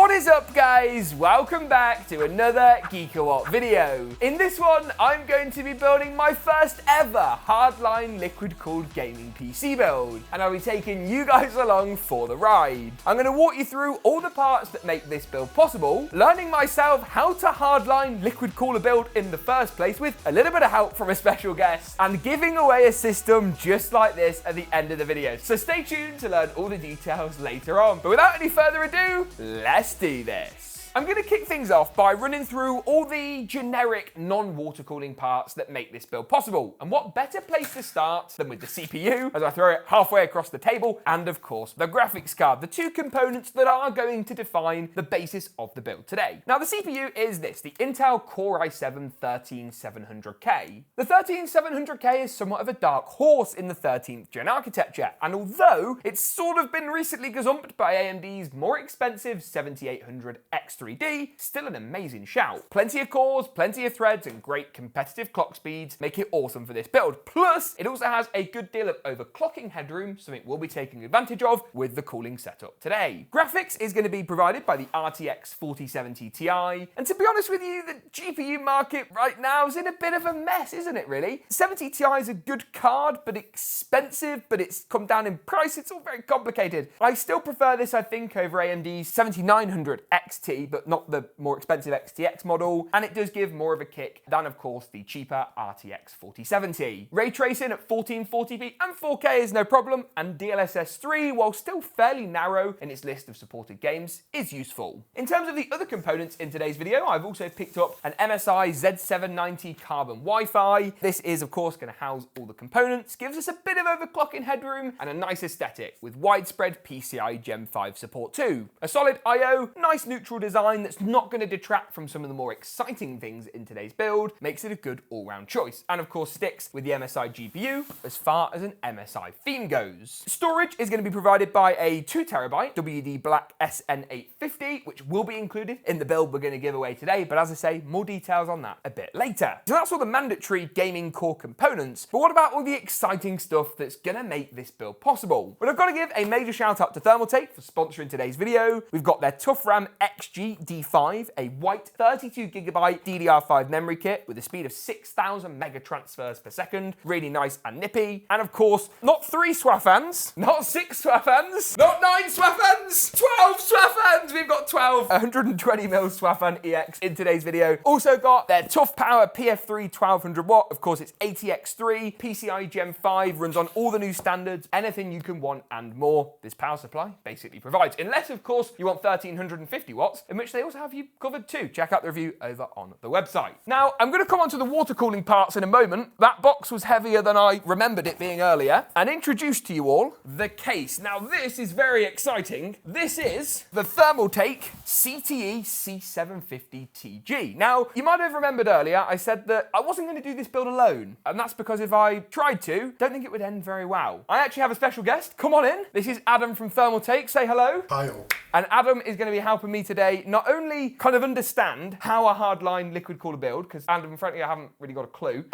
What is up, guys? Welcome back to another GeekaWhat video. In this one, I'm going to be building my first ever Hardline liquid-cooled gaming PC build, and I'll be taking you guys along for the ride. I'm going to walk you through all the parts that make this build possible, learning myself how to Hardline liquid cool a build in the first place with a little bit of help from a special guest, and giving away a system just like this at the end of the video. So stay tuned to learn all the details later on. But without any further ado, let's do this. I'm going to kick things off by running through all the generic non-water cooling parts that make this build possible. And what better place to start than with the CPU, as I throw it halfway across the table, and of course the graphics card, the two components that are going to define the basis of the build today. Now the CPU is this, the Intel Core i7 13700K. The 13700K is somewhat of a dark horse in the 13th gen architecture, and although it's sort of been recently gazumped by AMD's more expensive 7800 X3D, still an amazing shout. Plenty of cores, plenty of threads, and great competitive clock speeds make it awesome for this build. Plus, it also has a good deal of overclocking headroom, something we'll be taking advantage of with the cooling setup today. Graphics is going to be provided by the RTX 4070 Ti, and to be honest with you, the GPU market right now is in a bit of a mess, isn't it really? 70 Ti is a good card, but expensive, but it's come down in price. It's all very complicated. I still prefer this, I think, over AMD's 7900 XT, but not the more expensive XTX model, and it does give more of a kick than, of course, the cheaper RTX 4070. Ray tracing at 1440p and 4K is no problem, and DLSS 3, while still fairly narrow in its list of supported games, is useful. In terms of the other components in today's video, I've also picked up an MSI Z790 carbon Wi-Fi. This is, of course, going to house all the components, gives us a bit of overclocking headroom, and a nice aesthetic with widespread PCI Gen 5 support too. A solid I/O, nice neutral design that's not going to detract from some of the more exciting things in today's build, makes it a good all-round choice, and of course sticks with the MSI GPU as far as an MSI theme goes. Storage is going to be provided by a 2TB WD Black SN850, which will be included in the build we're going to give away today, but as I say, more details on that a bit later. So that's all the mandatory gaming core components, but what about all the exciting stuff that's going to make this build possible? Well, I've got to give a major shout out to Thermaltake for sponsoring today's video. We've got their TOUGHRAM XG-D5, a white 32GB DDR5 memory kit with a speed of 6,000 mega transfers per second. Really nice and nippy. And of course, not 3 SWAFANs, not 6 SWAFANs, not 9 SWAFANs, 12 SWAFANs! We've got 12 120mm SWAFAN EX in today's video. Also got their Toughpower PF3 1200 watt. Of course, it's ATX3, PCI Gen 5, runs on all the new standards, anything you can want and more. This power supply basically provides. Unless, of course, you want 1350 watts, in which they also have you covered too. Check out the review over on the website. Now, I'm going to come on to the water cooling parts in a moment. That box was heavier than I remembered it being earlier, and introduce to you all the case. Now, this is very exciting. This is the Thermaltake CTE C750 TG. Now, you might have remembered earlier I said that I wasn't going to do this build alone, and that's because if I tried to, don't think it would end very well. I actually have a special guest. Come on in. This is Adam from Thermaltake. Say hello. Hi all. And Adam is going to be helping me today not only kind of understand how a hardline liquid cooler build, because Adam, frankly, I haven't really got a clue,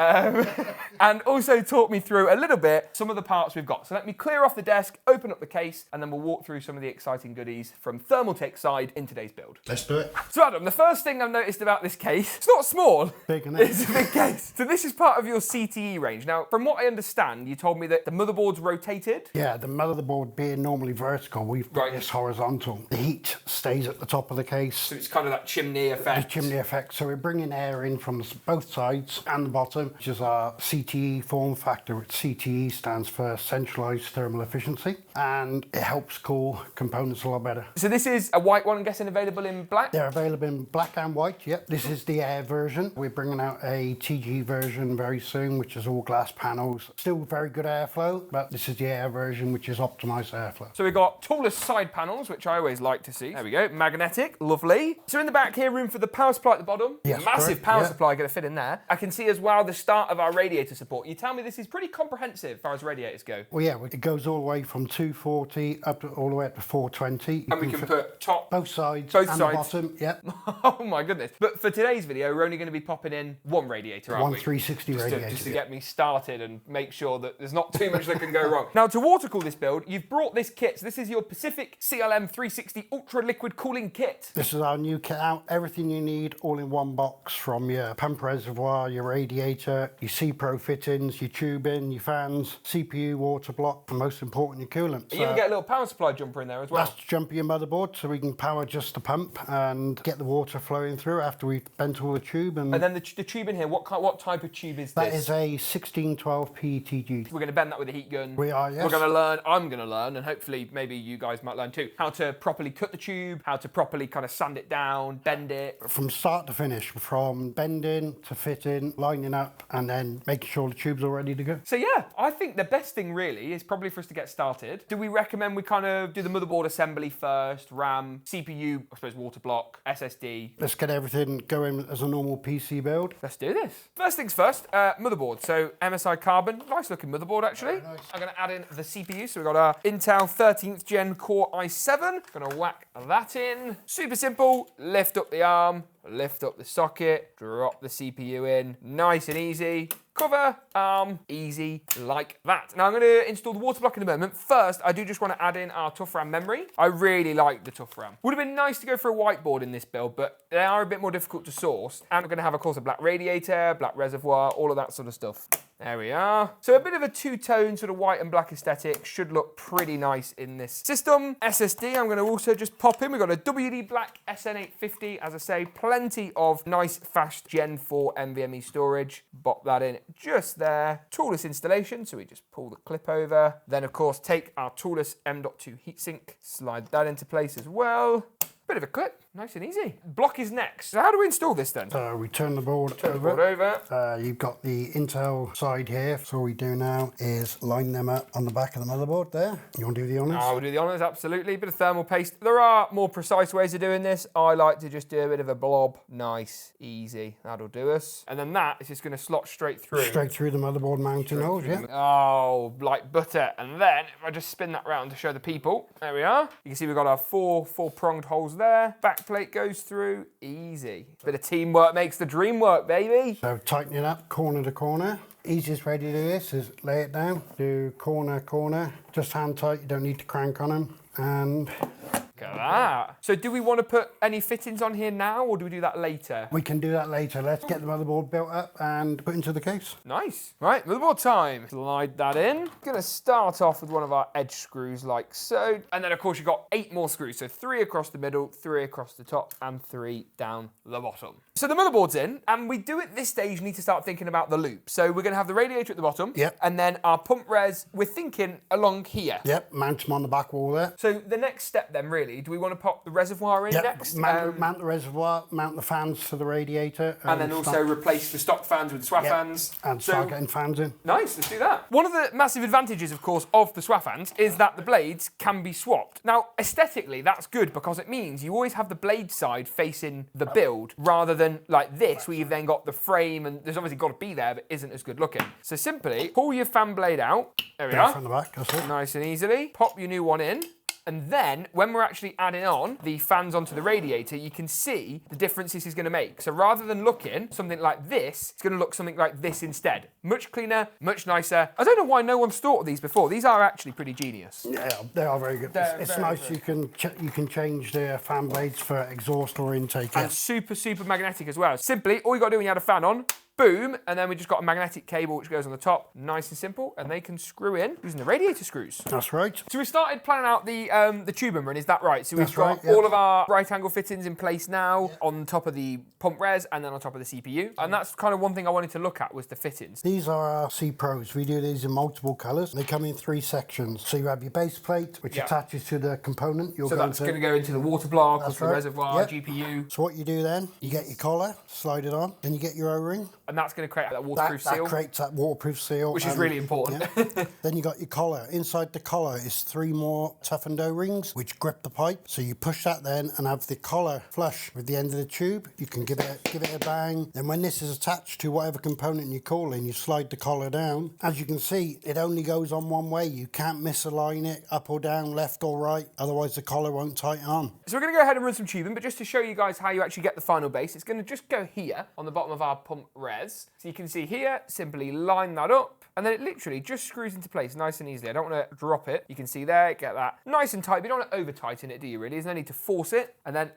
and also talk me through a little bit some of the parts we've got. So let me clear off the desk, open up the case, and then we'll walk through some of the exciting goodies from Thermaltake's side in today's build. Let's do it. So Adam, the first thing I've noticed about this case, it's not small. Big, isn't it? It's a big case. So this is part of your CTE range. Now, from what I understand, you told me that the motherboard's rotated. Yeah, the motherboard being normally vertical, we've got this horizontal. The heat stays at the top of the case. So it's kind of that chimney effect. The chimney effect. So we're bringing air in from both sides and the bottom, which is our CTE form factor. CTE stands for Centralized Thermal Efficiency, and it helps cool components a lot better. So this is a white one, I'm guessing, available in black? They're available in black and white, yep. This is the air version. We're bringing out a TG version very soon, which is all glass panels. Still very good airflow, but this is the air version, which is optimized airflow. So we've got tallest side panels, which I always like to see. There we go, magnetic, lovely. So in the back here, room for the power supply at the bottom. Yes, massive correct, power supply going to fit in there. I can see as well the start of our radiator support. You tell me this is pretty comprehensive as far as radiators go. Well, yeah, it goes all the way from 240 up to all the way up to 420. And we can put top, both sides, both and sides. the bottom. Yep. Oh my goodness. But for today's video, we're only going to be popping in one radiator, aren't One we? 360 radiator. Just to get me started and make sure that there's not too much that can go wrong. Now, to water cool this build, you've brought this kit. So this is your Pacific CLM 360 Ultra Liquid Cooling Kit. This is our new kit out. Everything you need all in one box, from your pump reservoir, your radiator, your C-Pro fittings, your tubing, your fans, CPU, water block, and most important, your coolant. You even get a little power supply jumper in there as well. That's to jump your motherboard so we can power just the pump and get the water flowing through after we've bent all the tube. And then the tube in here, what type of tube is this? That is a 1612 PETG. We're going to bend that with a heat gun. We are, yes. We're going to learn, I'm going to learn, and hopefully maybe you guys might learn too, how to properly cut the tube, how to properly kind of sand it down, bend it. From start to finish, from bending to fitting, lining up, and then making sure the tube's all ready to go. So yeah, I think the best thing really is probably for us to get started. Do we recommend we kind of do the motherboard assembly first, RAM, CPU, I suppose water block, SSD? Let's get everything going as a normal PC build. Let's do this. First things first, motherboard. So MSI Carbon, nice looking motherboard actually. Nice. I'm going to add in the CPU. So we've got our Intel 13th Gen Core i7. Going to whack that in. Super simple. Lift up the arm, lift up the socket, drop the CPU in. Nice and easy. Cover, arm, easy, like that. Now I'm going to install the water block in a moment. First, I do just want to add in our TOUGHRAM memory. I really like the TOUGHRAM. Would have been nice to go for a whiteboard in this build, but they are a bit more difficult to source. And we're going to have, of course, a black radiator, black reservoir, all of that sort of stuff. There we are. So a bit of a two-tone sort of white and black aesthetic should look pretty nice in this system. SSD, I'm going to also just pop in. We've got a WD Black SN850, as I say, plenty of nice fast Gen 4 NVMe storage. Bop that in just there. Toolless installation, so we just pull the clip over. Then, of course, take our toolless M.2 heatsink, slide that into place as well. Bit of a clip, nice and easy. Block is next. So how do we install this then? So we turn the board over. You've got the Intel side here. So all we do now is line them up on the back of the motherboard there. You want to do the honours? We'll do the honours, absolutely. Bit of thermal paste. There are more precise ways of doing this. I like to just do a bit of a blob. Nice, easy. That'll do us. And then that is just going to slot straight through. Straight through the motherboard mounting holes, yeah. Oh, like butter. And then if I just spin that round to show the people, there we are. You can see we've got our four pronged holes there. Back plate goes through, easy. Bit of teamwork makes the dream work, baby. So tighten it up corner to corner. Easiest way to do this is lay it down, do corner, corner. Just hand tight, you don't need to crank on them. And look at that. So do we want to put any fittings on here now, or do we do that later? we can do that later. Let's get the motherboard built up and put into the case. Nice. Right, motherboard time. Slide that in. Gonna start off with one of our edge screws like so. And then of course you've got 8 more screws. So 3 across the middle, 3 across the top, and 3 down the bottom. So the motherboard's in, and we do at this stage need to start thinking about the loop. So we're gonna have the radiator at the bottom. Yep. And then our pump res, we're thinking along here. Yep, mount them on the back wall there. So the next step then really, do we want to pop the reservoir in next? Mount the reservoir, mount the fans to the radiator. And then also replace the stock fans with SWAFANs. Yep. And start getting fans in. Nice, let's do that. One of the massive advantages, of course, of the SWAFANs is that the blades can be swapped. Now, aesthetically, that's good because it means you always have the blade side facing the build rather than like this, where you've then got the frame and there's obviously got to be there, but isn't as good looking. So simply pull your fan blade out. There we are. From the back, that's it. Nice and easily. Pop your new one in. And then, when we're actually adding on the fans onto the radiator, you can see the difference this is going to make. So rather than looking something like this, it's going to look something like this instead. Much cleaner, much nicer. I don't know why no one's thought of these before. These are actually pretty genius. Yeah, they are very good. It's nice. You can change the fan blades for exhaust or intake. And super, super magnetic as well. Simply, all you got to do when you add a fan on, boom, and then we just got a magnetic cable which goes on the top, nice and simple, and they can screw in using the radiator screws. That's right. So we started planning out the tube run, is that right? So we've got all of our right angle fittings in place now on top of the pump res and then on top of the CPU. And that's kind of one thing I wanted to look at was the fittings. These are our C-Pros. We do these in multiple colours. They come in 3 sections. So you have your base plate, which attaches to the component. So that's going to go into the water block, that's the reservoir, GPU. So what you do then, you get your collar, slide it on, then you get your O-ring. And that's going to create that waterproof seal. That creates that waterproof seal. Which is really important. Yeah. Then you got your collar. Inside the collar is 3 more toughened O-rings, which grip the pipe. So you push that then and have the collar flush with the end of the tube. You can give it a bang. Then when this is attached to whatever component you're calling, you slide the collar down. As you can see, it only goes on one way. You can't misalign it up or down, left or right. Otherwise the collar won't tighten on. So we're going to go ahead and run some tubing, but just to show you guys how you actually get the final base, it's going to just go here on the bottom of our pump res. res. So you can see here, simply line that up, and then it literally just screws into place nice and easily. I don't want to drop it. You can see there, get that nice and tight, but you don't want to over tighten it, do you really? There's no need to force it. And then,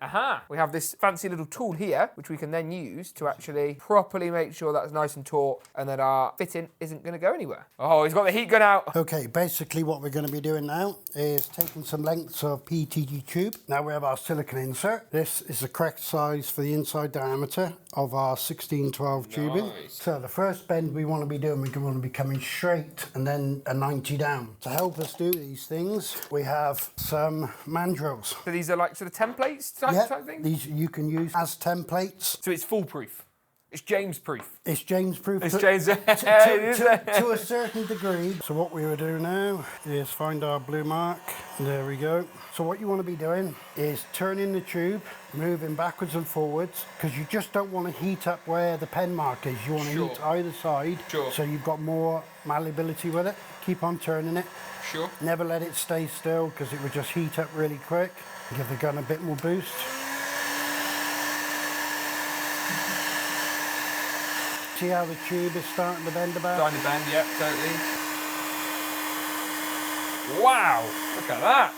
we have this fancy little tool here, which we can then use to actually properly make sure that's nice and taut and that our fitting isn't going to go anywhere. Oh, he's got the heat gun out. Okay, basically what we're going to be doing now is taking some lengths of PETG tube. Now we have our silicone insert. This is the correct size for the inside diameter of our 1612 tubing. So the first bend we want to be doing, we want to be coming straight and then a 90 down. To help us do these things, we have some mandrels. So these are like sort of templates type thing? These you can use as templates. So it's foolproof. It's James proof. It's James proof. It's James to a certain degree. So what we will do now is find our blue mark. There we go. So what you want to be doing is turning the tube, moving backwards and forwards, because you just don't want to heat up where the pen mark is. You want to heat either side, so you've got more malleability with it. Keep on turning it. Sure. Never let it stay still, because it would just heat up really quick. Give the gun a bit more boost. See how the tube is starting to bend about? Starting to bend, yeah, totally. Wow, look at that.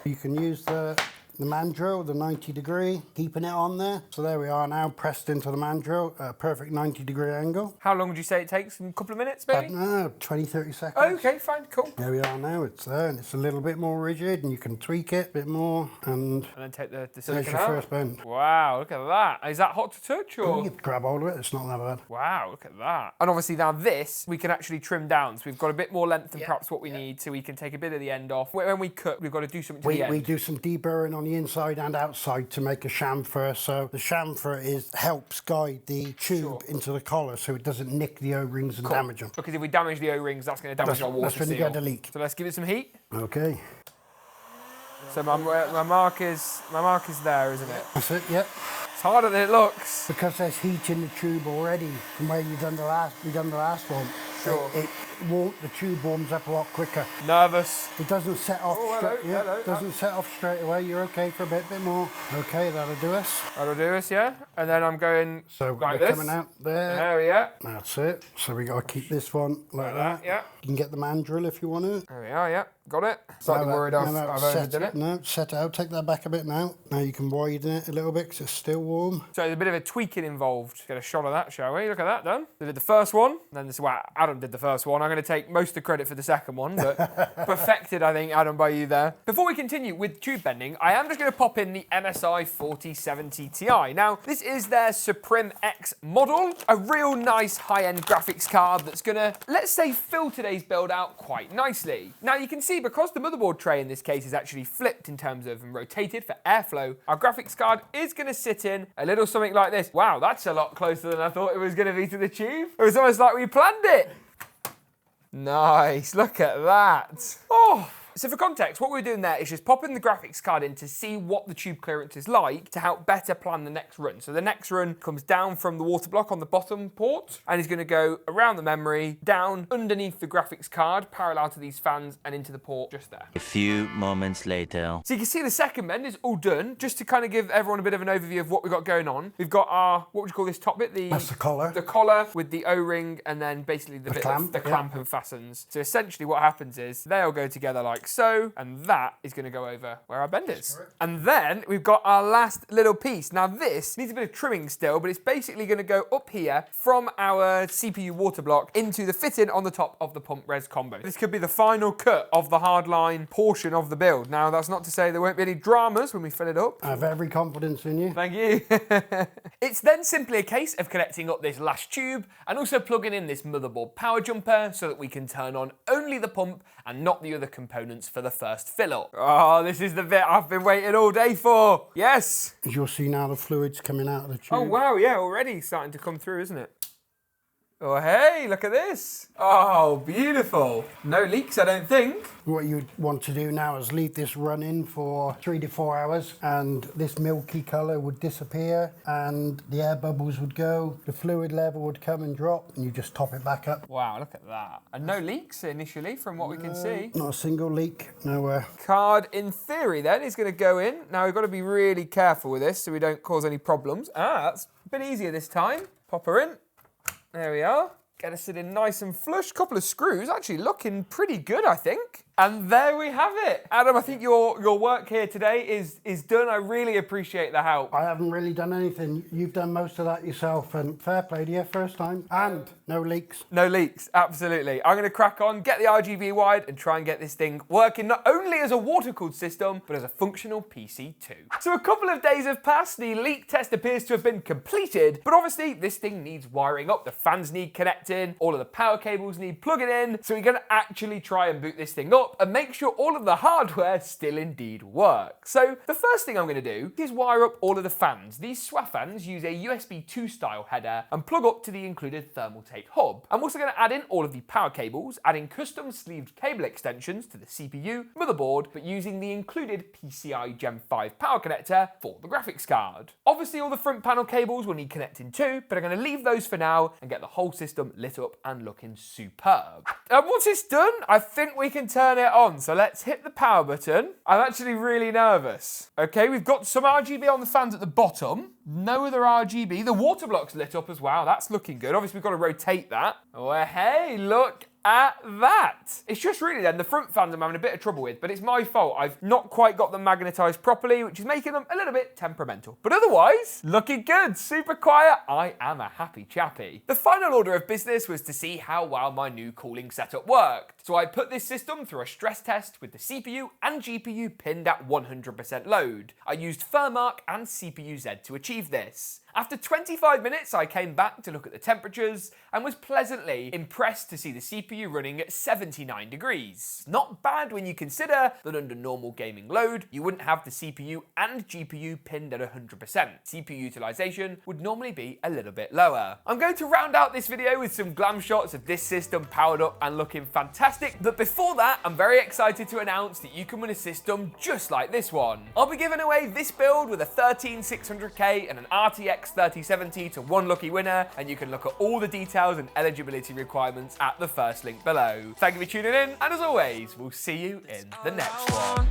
You can use the mandrel, the 90 degree, keeping it on there. So there we are now, pressed into the mandrel at a perfect 90 degree angle. How long would you say it takes? A couple of minutes, maybe? No, 20, 30 seconds. Okay, fine, cool. There we are now, it's there, and it's a little bit more rigid, and you can tweak it a bit more, and then take the there's silicone your out. first bend. Wow, look at that. Is that hot to touch, or? You can grab hold of it, it's not that bad. Wow, look at that. And obviously now this, we can actually trim down, so we've got a bit more length than perhaps what we need, so we can take a bit of the end off. When we cut, we've got to do something to the end. We do some deburring on the inside and outside to make a chamfer. So the chamfer helps guide the tube into the collar so it doesn't nick the O-rings and damage them. Because if we damage the O-rings, that's going to damage our water seal. That's when you get a leak. So let's give it some heat. Okay. So my mark is there, isn't it? That's it, yep. It's harder than it looks. Because there's heat in the tube already from where we done the last one. Sure. The tube warms up a lot quicker. Nervous. It doesn't set off doesn't set off straight away. You're okay for a bit more. Okay, that'll do us. That'll do us, yeah. And then I'm going like this. Coming out there. There we are. That's it. So we got to keep this one like that. Yeah. You can get the mandrel if you want to. There we are, yeah. Got it. Slightly worried I've overdone it. No, set it out. Take that back a bit now. Now you can widen it a little bit because it's still warm. So there's a bit of a tweaking involved. Get a shot of that, shall we? Look at that done. We did the first one. Then Adam did the first one. I'm going to take most of the credit for the second one, but perfected, I think, Adam, by you there. Before we continue with tube bending, I am just going to pop in the MSI 4070 Ti. Now, this is their Suprim X model, a real nice high-end graphics card that's going to, let's say, fill today's build out quite nicely. Now, you can see because the motherboard tray in this case is actually flipped in terms of and rotated for airflow, our graphics card is going to sit in a little something like this. Wow, that's a lot closer than I thought it was going to be to the tube. It was almost like we planned it. Nice, look at that. Oh. So for context, what we're doing there is just popping the graphics card in to see what the tube clearance is like to help better plan the next run. So the next run comes down from the water block on the bottom port and is going to go around the memory, down underneath the graphics card, parallel to these fans and into the port just there. A few moments later. So you can see the second bend is all done. Just to kind of give everyone a bit of an overview of what we've got going on. We've got our, what would you call this top bit? That's the collar. The collar with the O-ring and then basically the clamp and fastens. So essentially what happens is they all go together like so, and that is going to go over where our bend is. And then we've got our last little piece. Now this needs a bit of trimming still, but it's basically going to go up here from our CPU water block into the fitting on the top of the pump res combo. This could be the final cut of the hardline portion of the build. Now that's not to say there won't be any dramas when we fill it up. I have every confidence in you. Thank you. It's then simply a case of connecting up this last tube and also plugging in this motherboard power jumper so that we can turn on only the pump and not the other components for the first fill up. Oh, this is the bit I've been waiting all day for. Yes. As you'll see now, the fluid's coming out of the tube. Oh wow, yeah, already starting to come through, isn't it? Oh hey, look at this. Oh, beautiful. No leaks, I don't think. What you want to do now is leave this running for 3 to 4 hours and this milky colour would disappear and the air bubbles would go, the fluid level would come and drop and you just top it back up. Wow, look at that. And no leaks initially from what we can see. Not a single leak, nowhere. Card in theory then is going to go in. Now we've got to be really careful with this so we don't cause any problems. Ah, that's a bit easier this time. Pop her in. There we are. Get us sitting nice and flush. Couple of screws, actually looking pretty good, I think. And there we have it. Adam, I think your work here today is done. I really appreciate the help. I haven't really done anything. You've done most of that yourself, and fair play to you, first time. And no leaks. No leaks, absolutely. I'm going to crack on, get the RGB wide, and try and get this thing working not only as a water-cooled system, but as a functional PC too. So a couple of days have passed, the leak test appears to have been completed, but obviously this thing needs wiring up, the fans need connecting, all of the power cables need plugging in, so we're going to actually try and boot this thing up and make sure all of the hardware still indeed works. So the first thing I'm going to do is wire up all of the fans. These SWAFANs use a USB 2 style header and plug up to the included Thermaltake hub. I'm also going to add in all of the power cables, adding custom sleeved cable extensions to the CPU, motherboard, but using the included PCI Gen 5 power connector for the graphics card. Obviously all the front panel cables will need connecting too, but I'm going to leave those for now and get the whole system lit up and looking superb. And once it's done, I think we can turn it on. So let's hit the power button. I'm actually really nervous. Okay, we've got some RGB on the fans at the bottom. No other RGB. The water block's lit up as well. That's looking good. Obviously, we've got to rotate that. Oh, hey, look at that. It's just really then the front fans I'm having a bit of trouble with, but it's my fault. I've not quite got them magnetized properly, which is making them a little bit temperamental. But otherwise, looking good, super quiet. I am a happy chappy. The final order of business was to see how well my new cooling setup worked. So I put this system through a stress test with the CPU and GPU pinned at 100% load. I used FurMark and CPU-Z to achieve this. After 25 minutes, I came back to look at the temperatures and was pleasantly impressed to see the CPU running at 79 degrees. Not bad when you consider that under normal gaming load, you wouldn't have the CPU and GPU pinned at 100%. CPU utilization would normally be a little bit lower. I'm going to round out this video with some glam shots of this system powered up and looking fantastic, but before that, I'm very excited to announce that you can win a system just like this one. I'll be giving away this build with a 13600K and an RTX 3070 to one lucky winner, and you can look at all the details and eligibility requirements at the first link below. Thank you for tuning in, and as always, we'll see you in the next one.